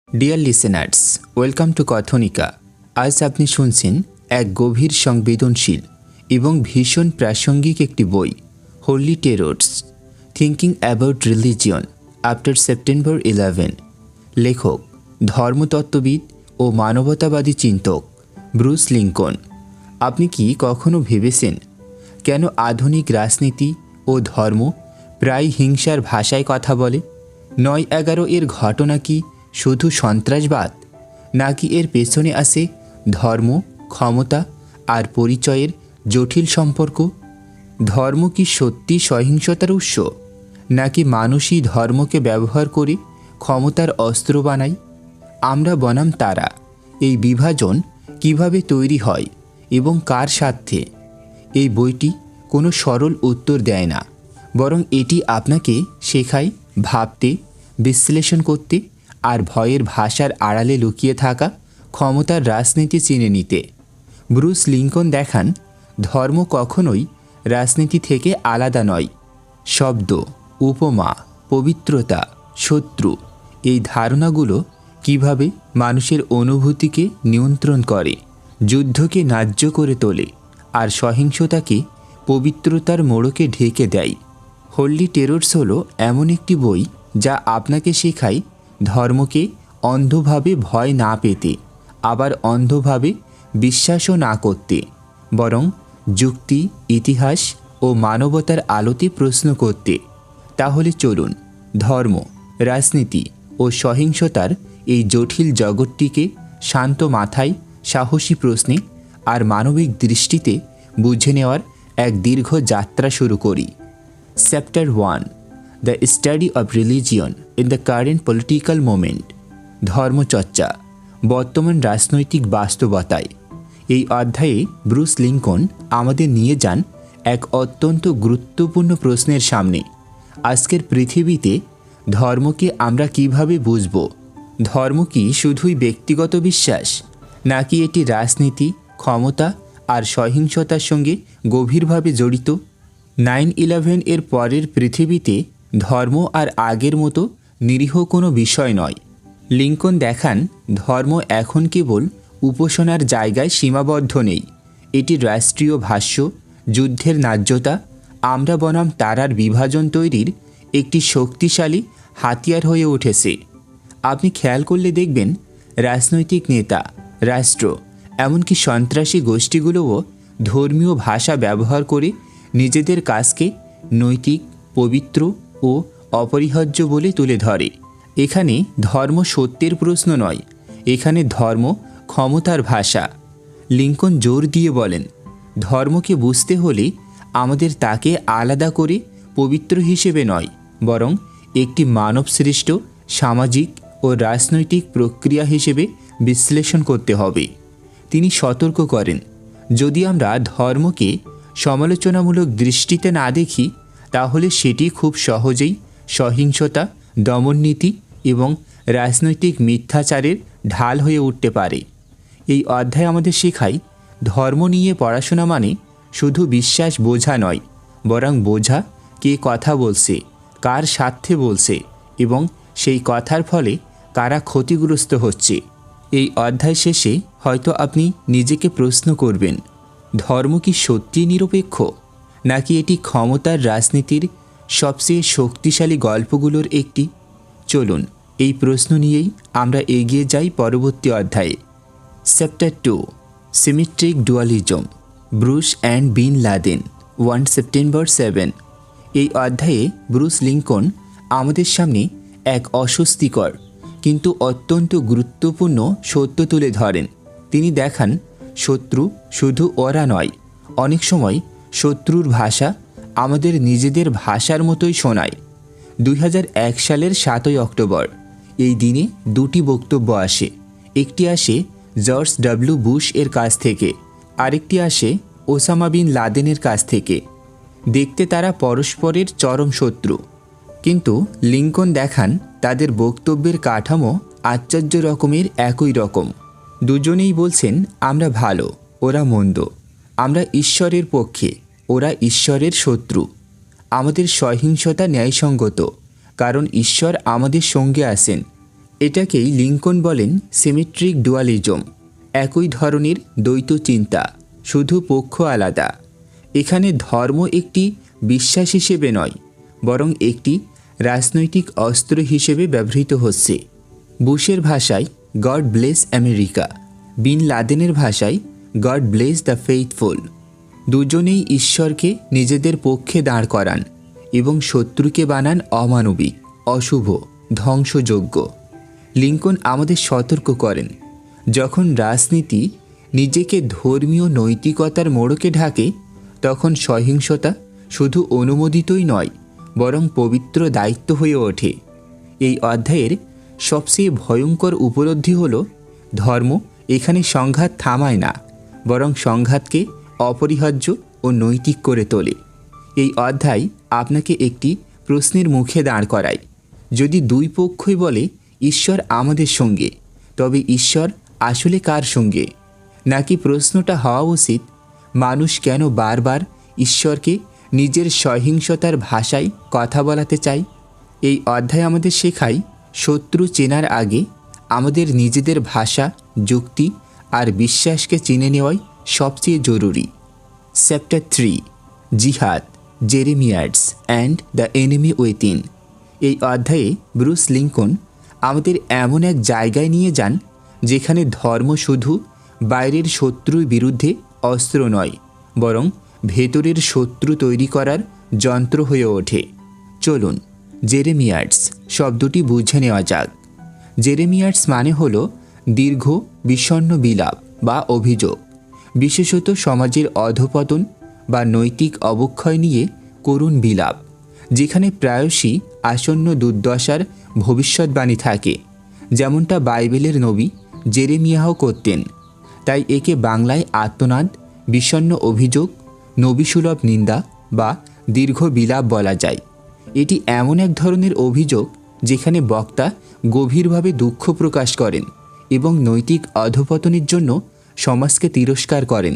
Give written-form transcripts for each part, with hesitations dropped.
Deer listeners, welcome to Kathonika. আজ আপনি শুনছেন এক গভীর সংবেদনশীল এবং ভীষণ প্রাসঙ্গিক একটি বই, holy terrors, thinking about religion after September 11। লেখক ধর্মতত্ত্ববিদ ও মানবতাবাদী চিন্তক ব্রুস লিঙ্কন। আপনি কি কখনো ভেবেছেন কেন আধুনিক রাজনীতি ও ধর্ম প্রায় হিংসার ভাষায় কথা বলে? ৯/১১ এর ঘটনা কি শুধু সন্ত্রাসবাদ, নাকি এর পেছনে আছে ধর্ম, ক্ষমতা আর পরিচয়ের জটিল সম্পর্ক? ধর্ম কি সত্যি সহিংসতার উৎস, নাকি মানুষই ধর্মকে ব্যবহার করে ক্ষমতার অস্ত্র বানায়? আমরা বনাম তারা, এই বিভাজন কিভাবে তৈরি হয় এবং কার স্বার্থে? এই বইটি কোনো সরল উত্তর দেয় না, বরং এটি আপনাকে শেখায় ভাবতে, বিশ্লেষণ করতে আর ভয়ের ভাষার আড়ালে লুকিয়ে থাকা ক্ষমতার রাজনীতি চিনে নিতে। ব্রুস লিঙ্কন দেখান ধর্ম কখনোই রাজনীতি থেকে আলাদা নয়। শব্দ, উপমা, পবিত্রতা, শত্রু, এই ধারণাগুলো কিভাবে মানুষের অনুভূতিকে নিয়ন্ত্রণ করে, যুদ্ধকে ন্যায্য করে তোলে আর সহিংসতাকে পবিত্রতার মোড়কে ঢেকে দেয়। হোলি টেরর্স হলো এমন একটি বই যা আপনাকে শেখায় ধর্মকে অন্ধভাবে ভয় না পেতে, আবার অন্ধভাবে বিশ্বাসও না করতে, বরং যুক্তি, ইতিহাস ও মানবতার আলোতে প্রশ্ন করতে। তাহলে চলুন ধর্ম, রাজনীতি ও সহিংসতার এই জটিল জগৎটিকে শান্ত মাথায়, সাহসী প্রশ্নে আর মানবিক দৃষ্টিতে বুঝে নেওয়ার এক দীর্ঘ যাত্রা শুরু করি। Chapter 1, the study of religion in the current political moment. ধর্মচর্চা বর্তমান রাজনৈতিক বাস্তবতায়। এই অধ্যায়ে ব্রুস লিঙ্কন আমাদের নিয়ে যান এক অত্যন্ত গুরুত্বপূর্ণ প্রশ্নের সামনে। আজকের পৃথিবীতে ধর্মকে আমরা কিভাবে বুঝব? ধর্ম কি শুধুই ব্যক্তিগত বিশ্বাস, নাকি এটি রাজনীতি, ক্ষমতা আর সহিংসতার সঙ্গে গভীরভাবে জড়িত? 9/11 এর পরের পৃথিবীতে ধর্ম আর আগের মতো নিরীহ কোনো বিষয় নয়। লিঙ্কন দেখান ধর্ম এখন কেবল উপাসনার জায়গায় সীমাবদ্ধ নেই। এটি রাষ্ট্রীয় ভাষ্য, যুদ্ধের ন্যায্যতা, আমরা বনাম তারার বিভাজন তৈরির একটি শক্তিশালী হাতিয়ার হয়ে উঠেছে। আপনি খেয়াল করলে দেখবেন রাজনৈতিক নেতা, রাষ্ট্র, এমনকি সন্ত্রাসী গোষ্ঠীগুলোও ধর্মীয় ভাষা ব্যবহার করে নিজেদের কাজকে নৈতিক, পবিত্র ও অপরিহার্য বলে তুলে ধরে। এখানে ধর্ম সত্যের প্রশ্ন নয়, এখানে ধর্ম ক্ষমতার ভাষা। লিঙ্কন জোর দিয়ে বলেন, ধর্মকে বুঝতে হলে আমাদের তাকে আলাদা করে পবিত্র হিসেবে নয়, বরং একটি মানবসৃষ্ট সামাজিক ও রাজনৈতিক প্রক্রিয়া হিসেবে বিশ্লেষণ করতে হবে। তিনি সতর্ক করেন, যদি আমরা ধর্মকে সমালোচনামূলক দৃষ্টিতে না দেখি, তাহলে সেটি খুব সহজেই সহিংসতা, দমননীতি এবং রাজনৈতিক মিথ্যাচারের ঢাল হয়ে উঠতে পারে। এই অধ্যায় আমাদের শেখায় ধর্ম নিয়ে পড়াশোনা মানে শুধু বিশ্বাস বোঝা নয়, বরং বোঝা কে কথা বলছে, কার স্বার্থে বলছে এবং সেই কথার ফলে কারা ক্ষতিগ্রস্ত হচ্ছে। এই অধ্যায় শেষে হয়তো আপনি নিজেকে প্রশ্ন করবেন, ধর্ম কি সত্যি নিরপেক্ষ, নাকি এটি ক্ষমতার রাজনীতির সবচেয়ে শক্তিশালী গল্পগুলোর একটি? চলুন এই প্রশ্ন নিয়েই আমরা এগিয়ে যাই পরবর্তী অধ্যায়ে। Chapter 2, symmetric dualism, Bruce and Bin Laden, 1 September 7। এই অধ্যায়ে ব্রুস লিঙ্কন আমাদের সামনে এক অস্বস্তিকর কিন্তু অত্যন্ত গুরুত্বপূর্ণ সত্য তুলে ধরেন। তিনি দেখান শত্রু শুধু ওরা নয়, অনেক সময় শত্রুর ভাষা আমাদের নিজেদের ভাষার মতোই শোনায়। 2001 সালের 7 অক্টোবর এই দিনে দুটি বক্তব্য আসে। একটি আসে জর্জ ডব্লিউ বুশ এর কাছ থেকে, আরেকটি আসে ওসামা বিন লাদেনের কাছ থেকে। দেখতে তারা পরস্পরের চরম শত্রু, কিন্তু লিঙ্কন দেখান তাদের বক্তব্যের কাঠামো আশ্চর্য রকমের একই রকম। দুজনেই বলছেন আমরা ভালো, ওরা মন্দ, আমরা ঈশ্বরের পক্ষে, ওরা ঈশ্বরের শত্রু। আমাদের সহিংসতা ন্যায়সঙ্গত, কারণ ঈশ্বর আমাদের সঙ্গে আছেন, এটাকেই লিঙ্কন বলেন সিমেট্রিক ডুয়ালিজম, একই ধরনের দ্বৈত চিন্তা, শুধু পক্ষ আলাদা। এখানে ধর্ম একটি বিশ্বাস হিসেবে নয়, বরং একটি রাজনৈতিক অস্ত্র হিসেবে ব্যবহৃত হচ্ছে। বুশের ভাষায় গড ব্লেস আমেরিকা, বিন লাদেনের ভাষায় গড ব্লেস দ্য ফেইথফুল। দুজনেই ঈশ্বরকে নিজেদের পক্ষে দাঁড় করান এবং শত্রুকে বানান অমানবিক, অশুভ, ধ্বংসযোগ্য। লিঙ্কন আমাদের সতর্ক করেন, যখন রাজনীতি নিজেকে ধর্মীয় নৈতিকতার মোড়কে ঢাকে, তখন সহিংসতা শুধু অনুমোদিতই নয়, বরং পবিত্র দায়িত্ব হয়ে ওঠে। এই অধ্যায়ের সবচেয়ে ভয়ঙ্কর উপলব্ধি হল, ধর্ম এখানে সংঘাত থামায় না, বরং সংঘাতকে অপরিহার্য ও নৈতিক করে তোলে। এই অধ্যায় আপনাকে একটি প্রশ্নের মুখে দাঁড় করায়। যদি দুই পক্ষই বলে ঈশ্বর আমাদের সঙ্গে, তবে ঈশ্বর আসলে কার সঙ্গে? নাকি প্রশ্নটা হওয়া উচিত, মানুষ কেন বারবার ঈশ্বরকে নিজের সহিংসতার ভাষায় কথা বলাতে চায়? এই অধ্যায় আমাদের শেখায়, শত্রু চেনার আগে আমাদের নিজেদের ভাষা, যুক্তি আর বিশ্বাসকে চিনে নেওয়াই সবচেয়ে জরুরি। চ্যাপ্টার 3, জিহাদ, জেরেমিয়াস অ্যান্ড দ্য এনিমি উইথিন। এই অধ্যায়ে ব্রুস লিঙ্কন আমাদের এমন এক জায়গায় নিয়ে যান, যেখানে ধর্ম শুধু বাইরের শত্রুর বিরুদ্ধে অস্ত্র নয়, বরং ভেতরের শত্রু তৈরি করার যন্ত্র হয়ে ওঠে। চলুন জেরেমিয়াস শব্দটি বুঝে নেওয়া যাক। জেরেমিয়াস মানে হল দীর্ঘ বিষণ্ণ বিলাপ বা অভিযোগ, বিশেষত সমাজের অধঃপতন বা নৈতিক অবক্ষয় নিয়ে করুণ বিলাপ, যেখানে প্রায়শই আসন্ন দুর্দশার ভবিষ্যৎবাণী থাকে, যেমনটা বাইবেলের নবী জেরেমিয়াহ করতেন। তাই একে বাংলায় আর্তনাদ, বিষণ্ণ অভিযোগ, নবীসুলভ নিন্দা বা দীর্ঘ বিলাপ বলা যায়। এটি এমন এক ধরনের অভিযোগ যেখানে বক্তা গভীরভাবে দুঃখ প্রকাশ করেন এবং নৈতিক অধঃপতনের জন্য সমাজকে তিরস্কার করেন,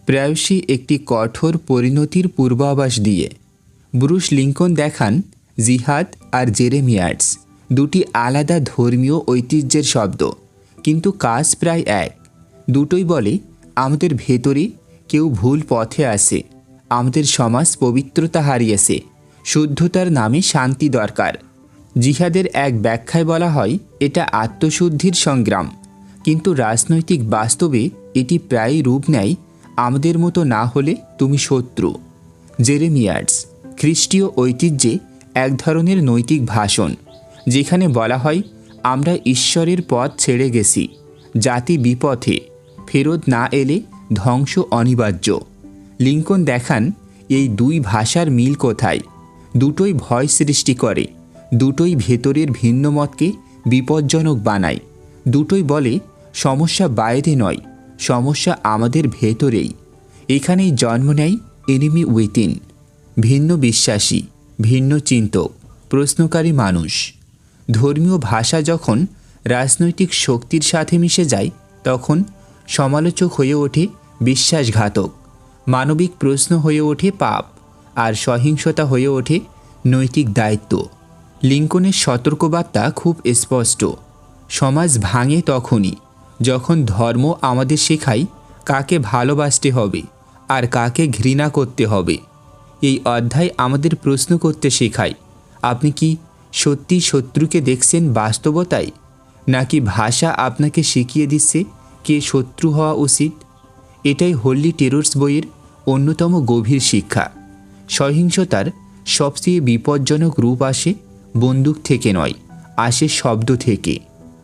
প্রায়শই একটি কঠোর পরিণতির পূর্বাভাস দিয়ে। ব্রুস লিঙ্কন দেখান, জিহাদ আর জেরেমিয়াস দুটি আলাদা ধর্মীয় ঐতিহ্যের শব্দ, কিন্তু কাজ প্রায় এক। দুটোই বলে আমাদের ভেতরে কেউ ভুল পথে আসে, আমাদের সমাজ পবিত্রতা হারিয়েছে, শুদ্ধতার নামে শান্তি দরকার। জিহাদের এক ব্যাখ্যায় বলা হয় এটা আত্মশুদ্ধির সংগ্রাম, কিন্তু রাজনৈতিক বাস্তবে এটি প্রায়ই রূপ নেয় আমাদের মতো না হলে তুমি শত্রু। জেরেমিয়াস খ্রিস্টীয় ঐতিহ্যে এক ধরনের নৈতিক ভাষণ, যেখানে বলা হয় আমরা ঈশ্বরের পথ ছেড়ে গেছি, জাতি বিপথে, ফেরত না এলে ধ্বংস অনিবার্য। লিঙ্কন দেখান এই দুই ভাষার মিল কোথায়। দুটোই ভয় সৃষ্টি করে, দুটোই ভেতরের ভিন্ন মতকে বিপজ্জনক বানায়, দুটোই বলে সমস্যা বাইরে নয়, সমস্যা আমাদের ভেতরেই। এখানেই জন্ম নেয় এনিমি উইথিন, ভিন্ন বিশ্বাসী, ভিন্ন চিন্তক, প্রশ্নকারী মানুষ। ধর্মীয় ভাষা যখন রাজনৈতিক শক্তির সাথে মিশে যায়, তখন সমালোচক হয়ে ওঠে বিশ্বাসঘাতক, মানবিক প্রশ্ন হয়ে ওঠে পাপ, আর সহিংসতা হয়ে ওঠে নৈতিক দায়িত্ব। লিঙ্কনের সতর্কবার্তা খুব স্পষ্ট। সমাজ ভাঙে তখনই যখন ধর্ম আমাদের শেখায় কাকে ভালোবাসতে হবে আর কাকে ঘৃণা করতে হবে। এই অধ্যায় আমাদের প্রশ্ন করতে শেখায়, আপনি কি সত্যি শত্রুকে দেখছেন বাস্তবতায়, নাকি ভাষা আপনাকে শিখিয়ে দিচ্ছে কে শত্রু হওয়া উচিত? এটাই হোলি টেরর্স বইয়ের অন্যতম গভীর শিক্ষা। সহিংসতার সবচেয়ে বিপজ্জনক রূপ আসে বন্দুক থেকে নয়, আসে শব্দ থেকে।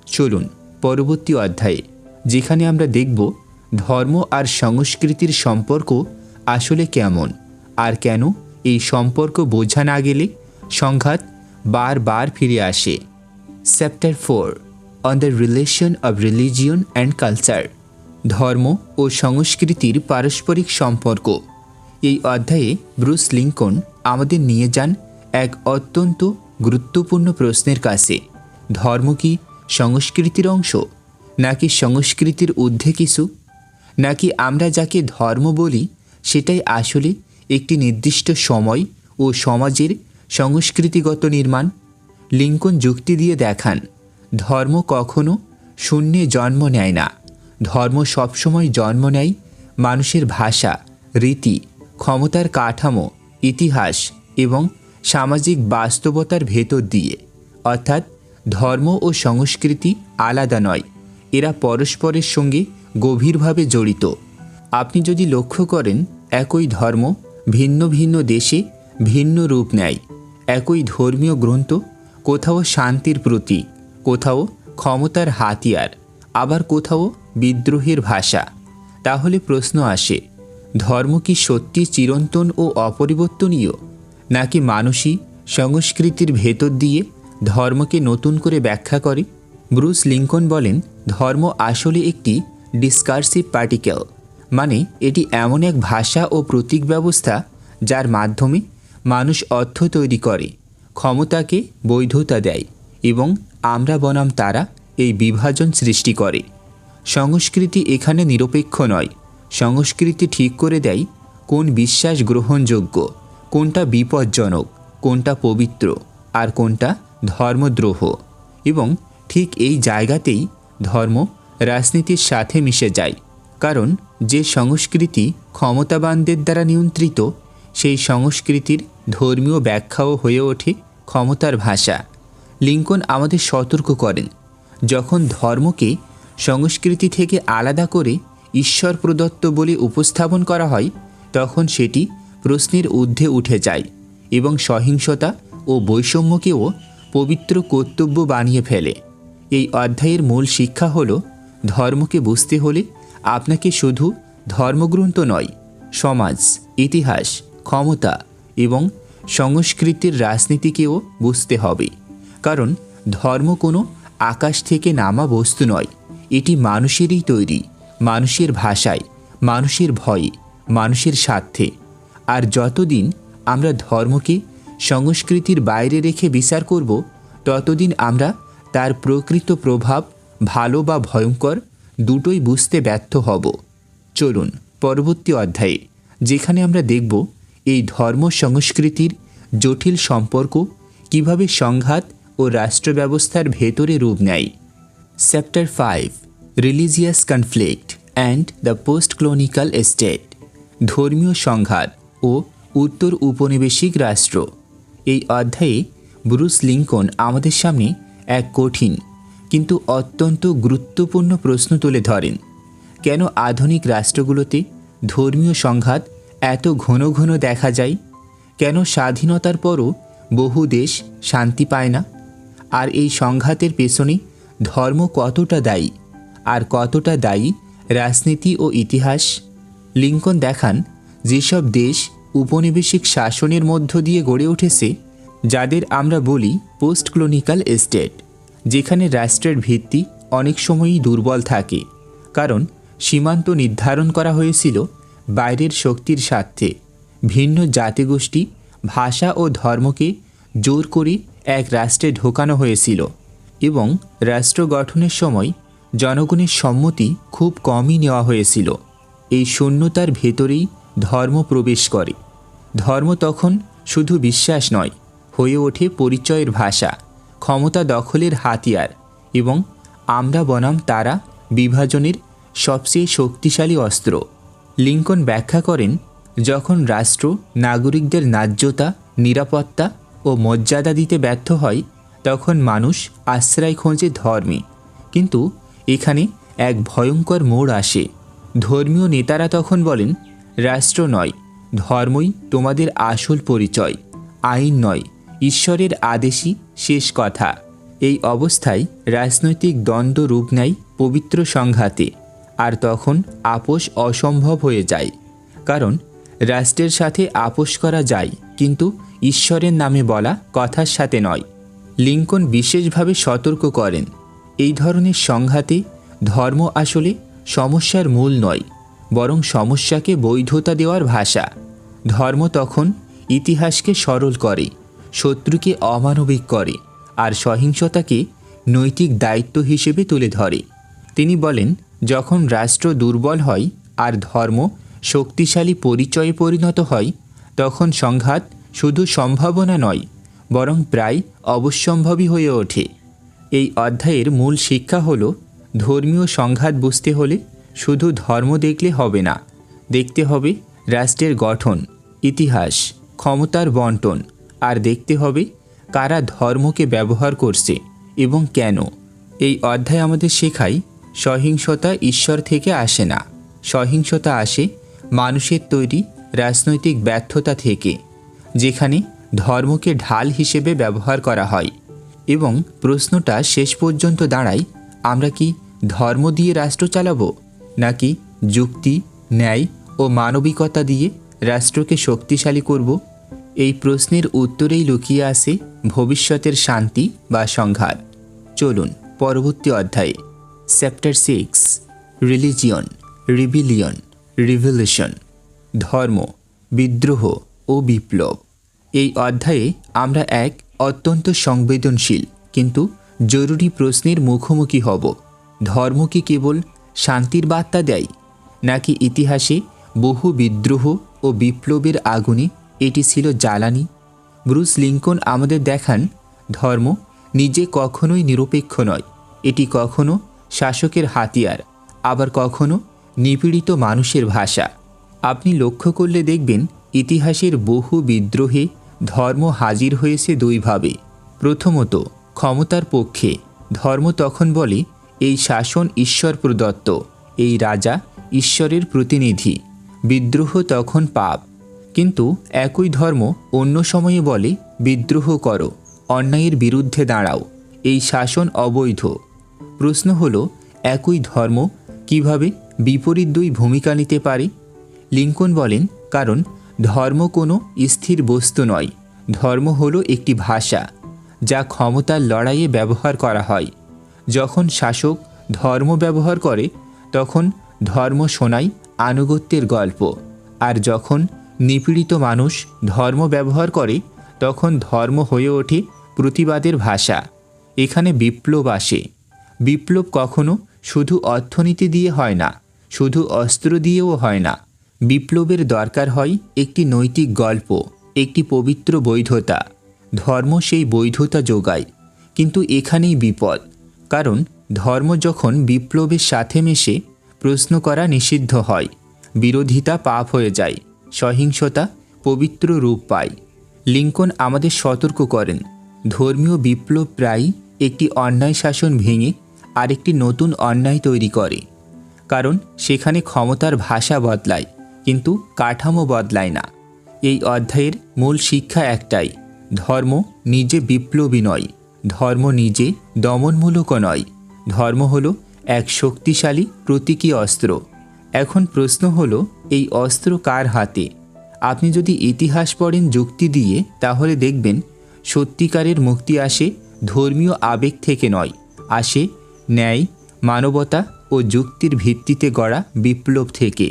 চলুন পরবর্তী অধ্যায়ে, যেখানে আমরা দেখব ধর্ম আর সংস্কৃতির সম্পর্ক আসলে কেমন, আর কেন এই সম্পর্ক বোঝা না গেলে সংঘাত বারবার ফিরে আসে। Chapter 4, on the relation of religion and culture, ধর্ম ও সংস্কৃতির পারস্পরিক সম্পর্ক। এই অধ্যায়ে ব্রুস লিঙ্কন আমাদের নিয়ে যান এক অত্যন্ত গুরুত্বপূর্ণ প্রশ্নের কাছে, ধর্ম কি সংস্কৃতির অংশ, নাকি সংস্কৃতির ঊর্ধ্বে কিছু? নাকি আমরা যাকে ধর্ম বলি সেটাই আসলে একটি নির্দিষ্ট সময় ও সমাজের সংস্কৃতিগত নির্মাণ? লিঙ্কন যুক্তি দিয়ে দেখান, ধর্ম কখনো শূন্যে জন্ম নেয় না। ধর্ম সবসময় জন্ম নেয় মানুষের ভাষা, রীতি, ক্ষমতার কাঠামো, ইতিহাস এবং সামাজিক বাস্তবতার ভেতর দিয়ে। অর্থাৎ ধর্ম ও সংস্কৃতি আলাদা নয়, এরা পরস্পরের সঙ্গে গভীরভাবে জড়িত। আপনি যদি লক্ষ্য করেন, একই ধর্ম ভিন্ন ভিন্ন দেশে ভিন্ন রূপ নেয়। একই ধর্মীয় গ্রন্থ কোথাও শান্তির প্রতীক, কোথাও ক্ষমতার হাতিয়ার, আবার কোথাও বিদ্রোহের ভাষা। তাহলে প্রশ্ন আসে, ধর্ম কি সত্যি চিরন্তন ও অপরিবর্তনীয়, নাকি মানুষই সংস্কৃতির ভেতর দিয়ে ধর্মকে নতুন করে ব্যাখ্যা করে? ব্রুস লিঙ্কন বলেন, ধর্ম আসলে একটি ডিসকার্সিভ পার্টিকেল, মানে এটি এমন এক ভাষা ও প্রতীক ব্যবস্থা যার মাধ্যমে মানুষ অর্থ তৈরি করে, ক্ষমতাকে বৈধতা দেয় এবং আমরা বনাম তারা এই বিভাজন সৃষ্টি করে। সংস্কৃতি এখানে নিরপেক্ষ নয়। সংস্কৃতি ঠিক করে দেয় কোন বিশ্বাস গ্রহণযোগ্য, কোনটা বিপজ্জনক, কোনটা পবিত্র আর কোনটা ধর্মদ্রোহ। এবং ঠিক এই জায়গাতেই ধর্ম রাজনীতির সাথে মিশে যায়, কারণ যে সংস্কৃতি ক্ষমতাবানদের দ্বারা নিয়ন্ত্রিত, সেই সংস্কৃতির ধর্মীয় ব্যাখ্যাও হয়ে ওঠে ক্ষমতার ভাষা। লিঙ্কন আমাদের সতর্ক করেন, যখন ধর্মকে সংস্কৃতি থেকে আলাদা করে ঈশ্বর প্রদত্ত বলে উপস্থাপন করা হয়, তখন সেটি প্রশ্নের ঊর্ধ্বে উঠে যায় এবং সহিংসতা ও বৈষম্যকেও পবিত্র কর্তব্য বানিয়ে ফেলে। এই অধ্যায়ের মূল শিক্ষা হল, ধর্মকে বুঝতে হলে আপনাকে শুধু ধর্মগ্রন্থ নয়, সমাজ, ইতিহাস, ক্ষমতা এবং সংস্কৃতির রাজনীতিকেও বুঝতে হবে। কারণ ধর্ম কোনো আকাশ থেকে নামা বস্তু নয়, এটি মানুষেরই তৈরি, মানুষের ভাষায়, মানুষের ভয়ে, মানুষের স্বার্থে। আর যতদিন আমরা ধর্মকে সংস্কৃতির বাইরে রেখে বিচার করব, ততদিন আমরা তার প্রকৃত প্রভাব, ভালো বা ভয়ঙ্কর, দুটোই বুঝতে ব্যর্থ হব। চলুন পরবর্তী অধ্যায়ে, যেখানে আমরা দেখব এই ধর্ম সংস্কৃতির জটিল সম্পর্ক কিভাবে সংঘাত ও রাষ্ট্র ব্যবস্থার ভেতরে রূপ নেয়। Chapter 5, religious conflict and the post colonial state, ধর্মীয় সংঘাত ও উত্তর উপনিবেশিক রাষ্ট্র। এই অধ্যায়ে ব্রুস লিঙ্কন আমাদের সামনে এক কঠিন কিন্তু অত্যন্ত গুরুত্বপূর্ণ প্রশ্ন তুলে ধরেন। কেন আধুনিক রাষ্ট্রগুলোতে ধর্মীয় সংঘাত এত ঘন ঘন দেখা যায়? কেন স্বাধীনতার পরও বহু দেশ শান্তি পায় না? আর এই সংঘাতের পেছনে ধর্ম কতটা দায়ী, আর কতটা দায়ী রাজনীতি ও ইতিহাস? লিঙ্কন দেখান, যেসব দেশ উপনিবেশিক শাসনের মধ্য দিয়ে গড়ে উঠেছে, যাদের আমরা বলি পোস্ট ক্লোনিক্যাল স্টেট, যেখানে রাষ্ট্রের ভিত্তি অনেক সময়ই দুর্বল থাকে, কারণ সীমান্ত নির্ধারণ করা হয়েছিল বাইরের শক্তির স্বার্থে। ভিন্ন জাতিগোষ্ঠী, ভাষা ও ধর্মকে জোর করে এক রাষ্ট্রে ঢোকানো হয়েছিল এবং রাষ্ট্র গঠনের সময় জনগণের সম্মতি খুব কমই নেওয়া হয়েছিল। এই শূন্যতার ভেতরেই ধর্ম প্রবেশ করে। ধর্ম তখন শুধু বিশ্বাস নয়, হয়ে ওঠে পরিচয়ের ভাষা, ক্ষমতা দখলের হাতিয়ার এবং আমরা বনাম তারা বিভাজনের সবচেয়ে শক্তিশালী অস্ত্র। লিঙ্কন ব্যাখ্যা করেন, যখন রাষ্ট্র নাগরিকদের ন্যায্যতা, নিরাপত্তা ও মর্যাদা দিতে ব্যর্থ হয়, তখন মানুষ আশ্রয় খোঁজে ধর্মে। কিন্তু এখানে এক ভয়ঙ্কর মোড় আসে। ধর্মীয় নেতারা তখন বলেন, রাষ্ট্র নয়, ধর্মই তোমাদের আসল পরিচয়, আইন নয়, ঈশ্বরের আদেশই শেষ কথা। এই অবস্থায় রাজনৈতিক দ্বন্দ্ব রূপ নেয় পবিত্র সংঘাতে, আর তখন আপোষ অসম্ভব হয়ে যায়। কারণ রাষ্ট্রের সাথে আপোষ করা যায়, কিন্তু ঈশ্বরের নামে বলা কথার সাথে নয়। লিঙ্কন বিশেষভাবে সতর্ক করেন, এই ধরনের সংঘাতে ধর্ম আসলে সমস্যার মূল নয়, বরং সমস্যাকে বৈধতা দেওয়ার ভাষা। ধর্ম তখন ইতিহাসকে সরল করে, শত্রুকে অমানবিক করে, আর সহিংসতাকে নৈতিক দায়িত্ব হিসেবে তুলে ধরে। তিনি বলেন, যখন রাষ্ট্র দুর্বল হয় আর ধর্ম শক্তিশালী পরিচয়ে পরিণত হয়, তখন সংঘাত শুধু সম্ভাবনা নয়, বরং প্রায় অবশ্যম্ভাবী হয়ে ওঠে। এই অধ্যায়ের মূল শিক্ষা হল ধর্মীয় সংঘাত বুঝতে হলে শুধু ধর্ম দেখলে হবে না, দেখতে হবে রাষ্ট্রের গঠন, ইতিহাস, ক্ষমতার বন্টন, আর দেখতে হবে কারা ধর্মকে ব্যবহার করছে এবং কেন। এই অধ্যায় আমাদের শেখায় সহিংসতা ঈশ্বর থেকে আসে না, সহিংসতা আসে মানুষের তৈরি রাজনৈতিক ব্যর্থতা থেকে, যেখানে ধর্মকে ঢাল হিসেবে ব্যবহার করা হয়। এবং প্রশ্নটা শেষ পর্যন্ত দাঁড়ায়, আমরা কি ধর্ম দিয়ে রাষ্ট্র চালাবো, নাকি যুক্তি, ন্যায় ও মানবিকতা দিয়ে রাষ্ট্রকে শক্তিশালী করব? এই প্রশ্নের উত্তরেই লুকিয়ে আছে ভবিষ্যতের শান্তি বা সংঘাত। চলুন পরবর্তী অধ্যায়ে, চ্যাপ্টার 6, রিলিজিয়ন, রিবিলিয়ন, রিভলিউশন, ধর্ম, বিদ্রোহ ও বিপ্লব। এই অধ্যায়ে আমরা এক অত্যন্ত সংবেদনশীল কিন্তু জরুরি প্রশ্নের মুখোমুখি হব। ধর্ম কি কেবল শান্তির বার্তা দেয়, নাকি ইতিহাসে বহু বিদ্রোহ ও বিপ্লবের আগুনে এটি ছিল জ্বালানি? ব্রুস লিঙ্কন আমাদের দেখান ধর্ম নিজে কখনোই নিরপেক্ষ নয়, এটি কখনো শাসকের হাতিয়ার, আবার কখনো নিপীড়িত মানুষের ভাষা। আপনি লক্ষ্য করলে দেখবেন ইতিহাসের বহু বিদ্রোহে ধর্ম হাজির হয়েছে দুইভাবে। প্রথমত, ক্ষমতার পক্ষে। ধর্ম তখন বলে এই শাসন ঈশ্বর প্রদত্ত, এই রাজা ঈশ্বরের প্রতিনিধি। বিদ্রোহ তখন পাপ। কিন্তু একই ধর্ম অন্য সময়ে বলে বিদ্রোহ করো, অন্যায়ের বিরুদ্ধে দাঁড়াও, এই শাসন অবৈধ। প্রশ্ন হলো, একই ধর্ম কিভাবে বিপরীত দুই ভূমিকা নিতে পারে? লিঙ্কন বলেন, কারণ ধর্ম কোনো স্থির বস্তু নয়, ধর্ম হলো একটি ভাষা যা ক্ষমতার লড়াইয়ে ব্যবহার করা হয়। যখন শাসক ধর্ম ব্যবহার করে তখন ধর্ম শোনায় আনুগত্যের গল্প, আর যখন নিপীড়িত মানুষ ধর্ম ব্যবহার করে তখন ধর্ম হয়ে ওঠে প্রতিবাদের ভাষা। এখানে বিপ্লব আসে। বিপ্লব কখনো শুধু অর্থনীতি দিয়ে হয় না, শুধু অস্ত্র দিয়েও হয় না। বিপ্লবের দরকার হয় একটি নৈতিক গল্প, একটি পবিত্র বৈধতা। ধর্ম সেই বৈধতা যোগায়। কিন্তু এখানেই বিপদ, কারণ ধর্ম যখন বিপ্লবের সাথে মেশে প্রশ্ন করা নিষিদ্ধ হয়, বিরোধিতা পাপ হয়ে যায়, সহিংসতা পবিত্র রূপ পায়। লিঙ্কন আমাদের সতর্ক করেন, ধর্মীয় বিপ্লব প্রায়ই একটি অন্যায় শাসন ভেঙে আরেকটি নতুন অন্যায় তৈরি করে, কারণ সেখানে ক্ষমতার ভাষা বদলায় কিন্তু কাঠামো বদলায় না। এই অধ্যায়ের মূল শিক্ষা একটাই, ধর্ম নিজে বিপ্লবী নয়, ধর্ম নিজে দমনমূলকও নয়। ধর্ম হলো এক শক্তিশালী প্রতীকী অস্ত্র। এখন প্রশ্ন হলো, এই অস্ত্র কার হাতে? আপনি যদি ইতিহাস পড়েন যুক্তি দিয়ে, তাহলে দেখবেন সত্যিকারের মুক্তি আসে ধর্মীয় আবেগ থেকে নয়, আসে ন্যায়, মানবতা ও যুক্তির ভিত্তিতে গড়া বিপ্লব থেকে।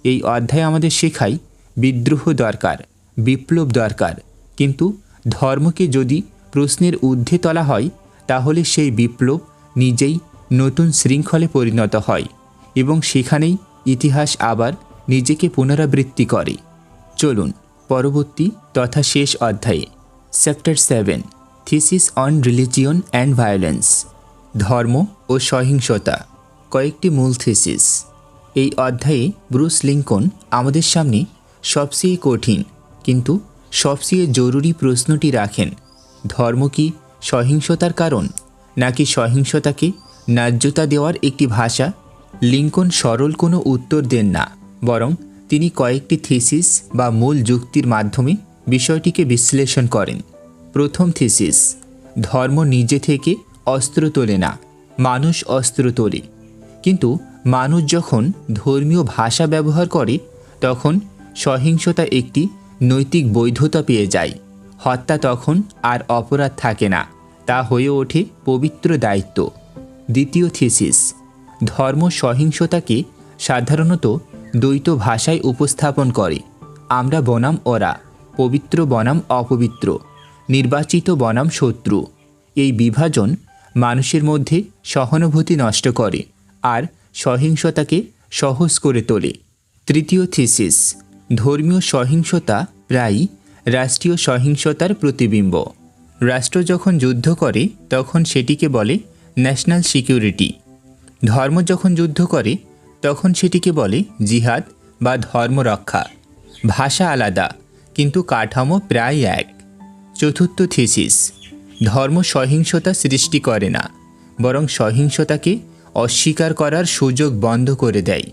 এই অধ্যায় আমাদের শেখায় বিদ্রোহ দরকার, বিপ্লব দরকার, কিন্তু ধর্মকে যদি প্রশ্নের ঊর্ধ্বে তোলা হয় তাহলে সেই বিপ্লব নিজেই নতুন শৃঙ্খলে পরিণত হয় এবং সেখানেই ইতিহাস আবার নিজেকে পুনরাবৃত্তি করে। চলুন পরবর্তী তথা শেষ অধ্যায়ে, chapter 7, thesis on religion and violence, ধর্ম ও সহিংসতা। কয়েকটি মূল থিসিস। এই অধ্যায়ে ব্রুস লিঙ্কন আমাদের সামনে সবচেয়ে কঠিন কিন্তু সবচেয়ে জরুরি প্রশ্নটি রাখেন, ধর্ম কি সহিংসতার কারণ, নাকি সহিংসতাকে ন্যায্যতা দেওয়ার একটি ভাষা? লিঙ্কন সরল কোনো উত্তর দেন না, বরং তিনি কয়েকটি থিসিস বা মূল যুক্তির মাধ্যমে বিষয়টিকে বিশ্লেষণ করেন। প্রথম থিসিস, ধর্ম নিজে থেকে অস্ত্র তোলে না, মানুষ অস্ত্র তোলে। কিন্তু মানুষ যখন ধর্মীয় ভাষা ব্যবহার করে তখন সহিংসতা একটি নৈতিক বৈধতা পেয়ে যায়। হত্যা তখন আর অপরাধ থাকে না, তা হয়ে ওঠে পবিত্র দায়িত্ব। দ্বিতীয় থিসিস, ধর্ম সহিংসতাকে সাধারণত দ্বৈত ভাষায় উপস্থাপন করে, আমরা বনাম ওরা, পবিত্র বনাম অপবিত্র, নির্বাচিত বনাম শত্রু। এই বিভাজন মানুষের মধ্যে সহানুভূতি নষ্ট করে আর সহিংসতাকে সহজ করে তোলে। তৃতীয় থিসিস, ধর্মীয় সহিংসতা প্রায়ই রাষ্ট্রীয় সহিংসতার প্রতিবিম্ব। রাষ্ট্র যখন যুদ্ধ করে তখন সেটিকে বলে ন্যাশনাল সিকিউরিটি। ধর্ম যখন যুদ্ধ করে তখন সেটিকে বলে জিহাদ বা ধর্মরক্ষা। ভাষা আলাদা কিন্তু কাঠামো প্রায় এক। চতুর্থ থিসিস, ধর্ম সহিংসতা সৃষ্টি করে না, বরং সহিংসতাকে অস্বীকার করার সুযোগ বন্ধ করে দেয়।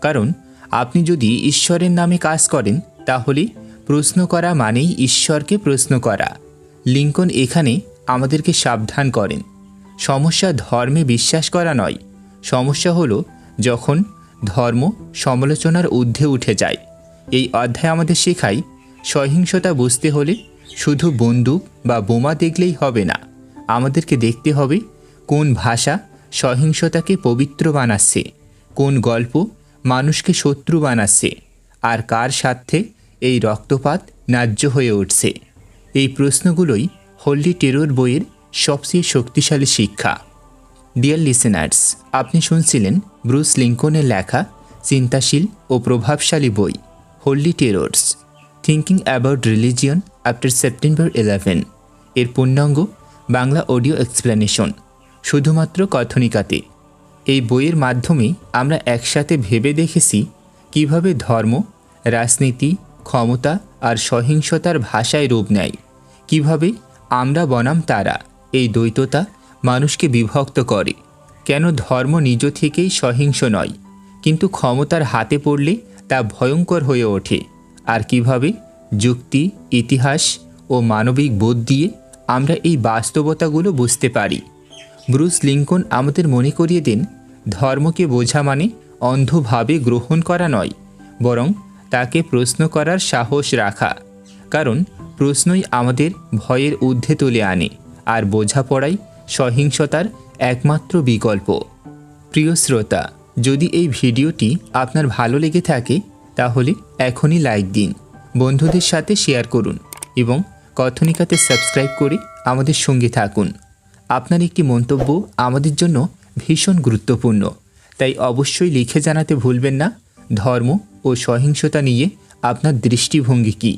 কারণ আপনি যদি ঈশ্বরের নামে কাজ করেন তাহলে প্রশ্ন করা মানেই ঈশ্বরকে প্রশ্ন করা। লিঙ্কন এখানে আমাদেরকে সাবধান করেন। সমস্যা ধর্মে বিশ্বাস করা নয়, সমস্যা হলো যখন ধর্ম সমালোচনার ঊর্ধ্বে উঠে যায়। এই অধ্যায় আমাদের শেখায় সহিংসতা বুঝতে হলে শুধু বন্দুক বা বোমা দেখলেই হবে না, আমাদেরকে দেখতে হবে কোন ভাষা সহিংসতাকে পবিত্র বানাচ্ছে, কোন গল্প মানুষকে শত্রু বানাচ্ছে, আর কার স্বার্থে এই রক্তপাত ন্যায্য হয়ে উঠছে। এই প্রশ্নগুলোই হোলি টেরর বইয়ের সবচেয়ে শক্তিশালী শিক্ষা। ডিয়ার লিসেনার্স, আপনি শুনছিলেন ব্রুস লিঙ্কনের লেখা চিন্তাশীল ও প্রভাবশালী বই holy terrors, thinking about religion after September 11 এর পূর্ণাঙ্গ বাংলা অডিও এক্সপ্লেনেশন শুধুমাত্র কথনিকাতে। এই বইয়ের মাধ্যমে আমরা একসাথে ভেবে দেখেছি কিভাবে ধর্ম, রাজনীতি, ক্ষমতা আর সহিংসতার ভাষায় রূপ নেয়, কিভাবে আমরা বনাম তারা এই দ্বৈততা মানুষকে বিভক্ত করে, কেন ধর্ম নিজ থেকেই সহিংস নয় কিন্তু ক্ষমতার হাতে পড়লে তা ভয়ঙ্কর হয়ে ওঠে, আর কিভাবে যুক্তি, ইতিহাস ও মানবিক বোধ দিয়ে আমরা এই বাস্তবতাগুলো বুঝতে পারি। ব্রুস লিঙ্কন আমাদের মনে করিয়ে দেন ধর্মকে বোঝা মানে অন্ধভাবে গ্রহণ করা নয়, বরং তাকে প্রশ্ন করার সাহস রাখা। কারণ প্রশ্নই আমাদের ভয়ের ঊর্ধ্বে তুলে আনে, আর বোঝাপড়াই সহিংসতার একমাত্র বিকল্প। প্রিয় শ্রোতা, যদি এই ভিডিওটি আপনার ভালো লেগে থাকে তাহলে এখনই লাইক দিন, বন্ধুদের সাথে শেয়ার করুন এবং কথনিকাতে সাবস্ক্রাইব করে আমাদের সঙ্গে থাকুন। আপনার একটি মন্তব্য আমাদের জন্য ভীষণ গুরুত্বপূর্ণ, তাই অবশ্যই লিখে জানাতে ভুলবেন না ধর্ম ও সহিংসতা নিয়ে আপনার দৃষ্টিভঙ্গি কী।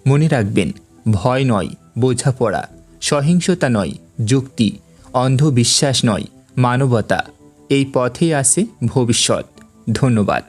মনে রাখবেন, ভয় নয় বোঝাপড়া, সহিংসতা নয় যুক্তি, অন্ধবিশ্বাস নয় মানবতা, এই পথেই আসে ভবিষ্যৎ। ধন্যবাদ।